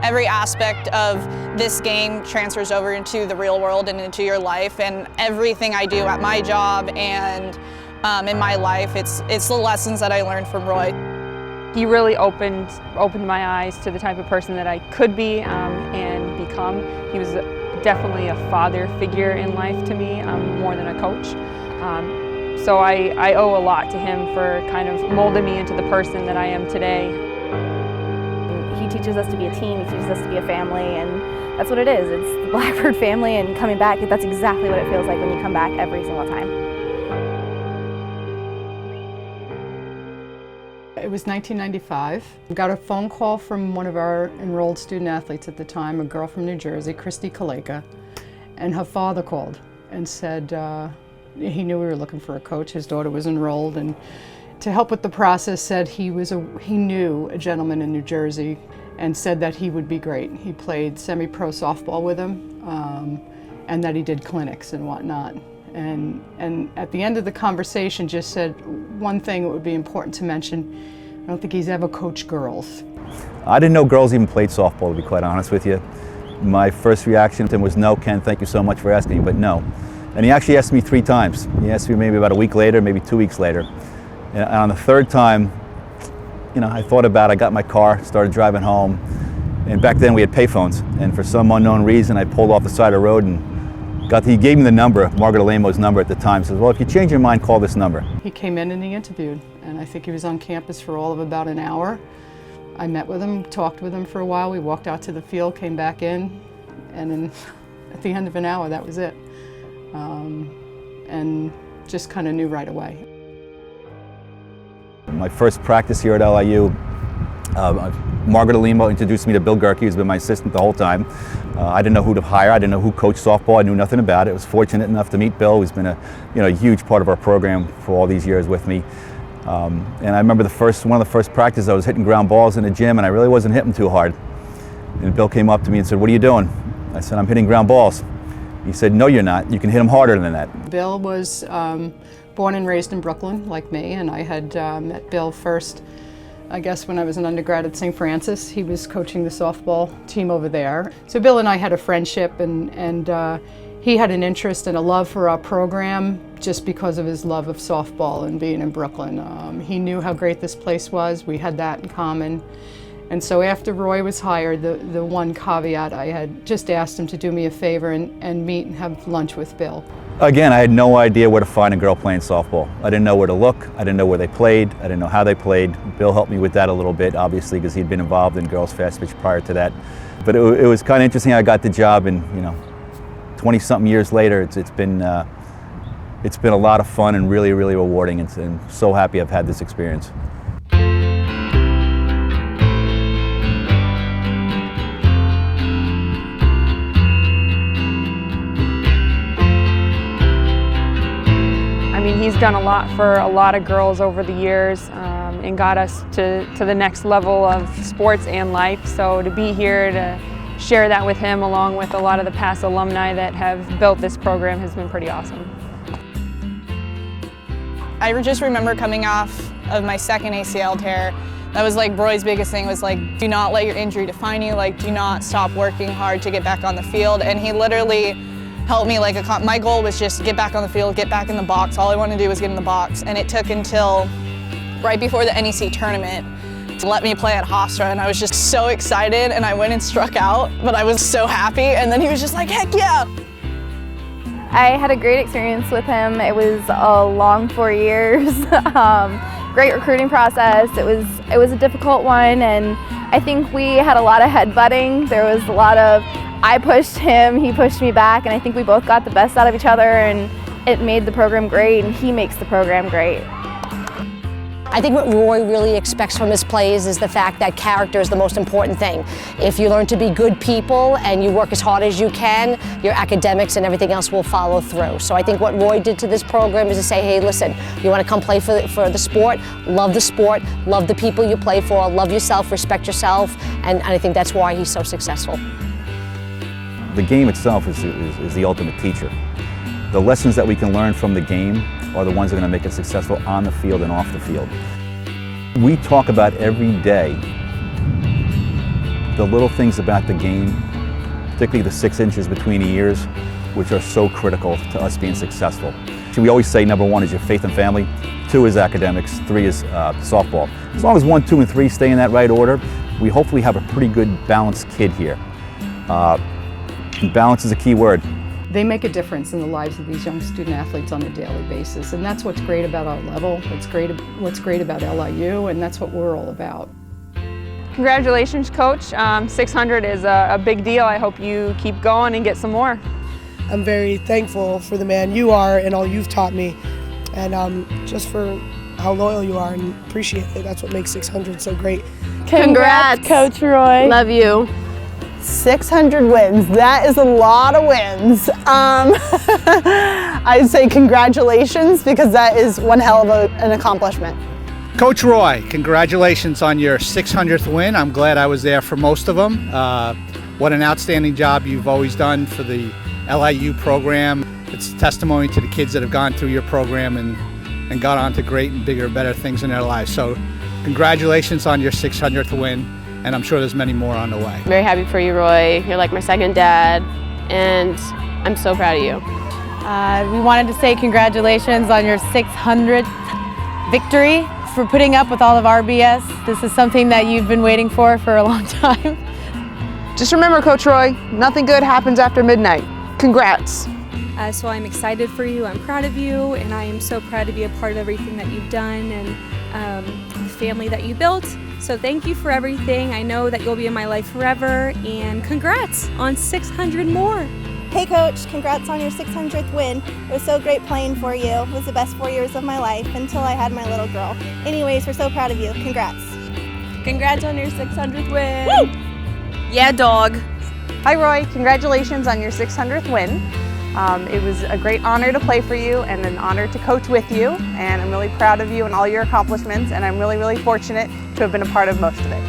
Every aspect of this game transfers over into the real world and into your life, and everything I do at my job and in my life, it's the lessons that I learned from Roy. He really opened my eyes to the type of person that I could be and become. He was definitely a father figure in life to me, more than a coach. So I owe a lot to him for kind of molding me into the person that I am today. He teaches us to be a team, he teaches us to be a family, and that's what it is. It's the Blackbird family, and coming back, that's exactly what it feels like when you come back every single time. It was 1995. We got a phone call from one of our enrolled student athletes at the time, a girl from New Jersey, Christy Kaleka, and her father called and said he knew we were looking for a coach. His daughter was enrolled, and to help with the process said he knew a gentleman in New Jersey and said that he would be great. He played semi-pro softball with him and that he did clinics and whatnot. And at the end of the conversation just said one thing that would be important to mention. I don't think he's ever coached girls. I didn't know girls even played softball, to be quite honest with you. My first reaction to him was, no, Ken, thank you so much for asking, but no. And he actually asked me 3 times. He asked me maybe about a week later, maybe 2 weeks later. And on the 3rd time, you know, I thought about it. I got in my car, started driving home. And back then we had payphones. And for some unknown reason, I pulled off the side of the road and he gave me the number, Margaret Alamo's number at the time. Says, well, if you change your mind, call this number. He came in and he interviewed. And I think he was on campus for all of about an hour. I met with him, talked with him for a while. We walked out to the field, came back in. And then at the end of an hour, that was it. And just kind of knew right away. My first practice here at LIU, Margaret Alamo introduced me to Bill Gerke, who's been my assistant the whole time. I didn't know who to hire. I didn't know who coached softball. I knew nothing about it. I was fortunate enough to meet Bill, who's been a huge part of our program for all these years with me. And I remember one of the first practices, I was hitting ground balls in the gym, and I really wasn't hitting too hard. And Bill came up to me and said, "What are you doing?" I said, "I'm hitting ground balls." He said, "No, you're not. You can hit them harder than that." Bill was born and raised in Brooklyn, like me, and I had met Bill first, I guess, when I was an undergrad at St. Francis. He was coaching the softball team over there. So Bill and I had a friendship, and he had an interest and a love for our program just because of his love of softball and being in Brooklyn. He knew how great this place was. We had that in common. And so after Roy was hired, the one caveat, I had just asked him to do me a favor and meet and have lunch with Bill. Again, I had no idea where to find a girl playing softball. I didn't know where to look. I didn't know where they played. I didn't know how they played. Bill helped me with that a little bit, obviously, because he'd been involved in girls fast pitch prior to that. But it was kind of interesting. I got the job, and 20-something years later, it's been a lot of fun and really, really rewarding. And I'm so happy I've had this experience. I mean, he's done a lot for a lot of girls over the years and got us to the next level of sports and life. So to be here to share that with him, along with a lot of the past alumni that have built this program, has been pretty awesome. I just remember coming off of my 2nd ACL tear. That was like Roy's biggest thing, was like, do not let your injury define you, like do not stop working hard to get back on the field. And he literally helped me like my goal was just get back on the field, get back in the box. All I wanted to do was get in the box. And it took until right before the NEC tournament to let me play at Hofstra, and I was just so excited, and I went and struck out, but I was so happy. And then he was just like, heck yeah. I had a great experience with him. It was a long 4 years. Great recruiting process. It was a difficult one, and I think we had a lot of headbutting. There was a lot of, I pushed him, he pushed me back, and I think we both got the best out of each other, and it made the program great, and he makes the program great. I think what Roy really expects from his plays is the fact that character is the most important thing. If you learn to be good people and you work as hard as you can, your academics and everything else will follow through. So I think what Roy did to this program is to say, hey, listen, you want to come play for the sport, love the people you play for, love yourself, respect yourself, and I think that's why he's so successful. The game itself is the ultimate teacher. The lessons that we can learn from the game are the ones that are going to make us successful on the field and off the field. We talk about every day the little things about the game, particularly the 6 inches between the ears, which are so critical to us being successful. We always say number 1 is your faith and family, 2 is academics, 3 is softball. As long as 1, 2, and 3 stay in that right order, we hopefully have a pretty good balanced kid here. And balance is a key word. They make a difference in the lives of these young student athletes on a daily basis, and that's what's great about our level, what's great about LIU, and that's what we're all about. Congratulations, Coach. 600 is a big deal. I hope you keep going and get some more. I'm very thankful for the man you are and all you've taught me, and just for how loyal you are, and appreciate it. That's what makes 600 so great. Congrats, Coach Roy. Love you. 600 wins, that is a lot of wins. I'd say congratulations, because that is one hell of an accomplishment. Coach Roy, congratulations on your 600th win. I'm glad I was there for most of them. What an outstanding job you've always done for the LIU program. It's a testimony to the kids that have gone through your program and got on to great and bigger, better things in their lives. So congratulations on your 600th win, and I'm sure there's many more on the way. Very happy for you, Roy. You're like my second dad, and I'm so proud of you. We wanted to say congratulations on your 600th victory, for putting up with all of our BS. This is something that you've been waiting for a long time. Just remember, Coach Roy, nothing good happens after midnight. Congrats. So I'm excited for you, I'm proud of you, and I am so proud to be a part of everything that you've done and the family that you built. So thank you for everything. I know that you'll be in my life forever, and congrats on 600 more. Hey Coach, congrats on your 600th win. It was so great playing for you. It was the best 4 years of my life until I had my little girl. Anyways, we're so proud of you. Congrats. Congrats on your 600th win. Woo! Yeah, dog. Hi Roy, congratulations on your 600th win. It was a great honor to play for you and an honor to coach with you, and I'm really proud of you and all your accomplishments, and I'm really, really fortunate to have been a part of most of it.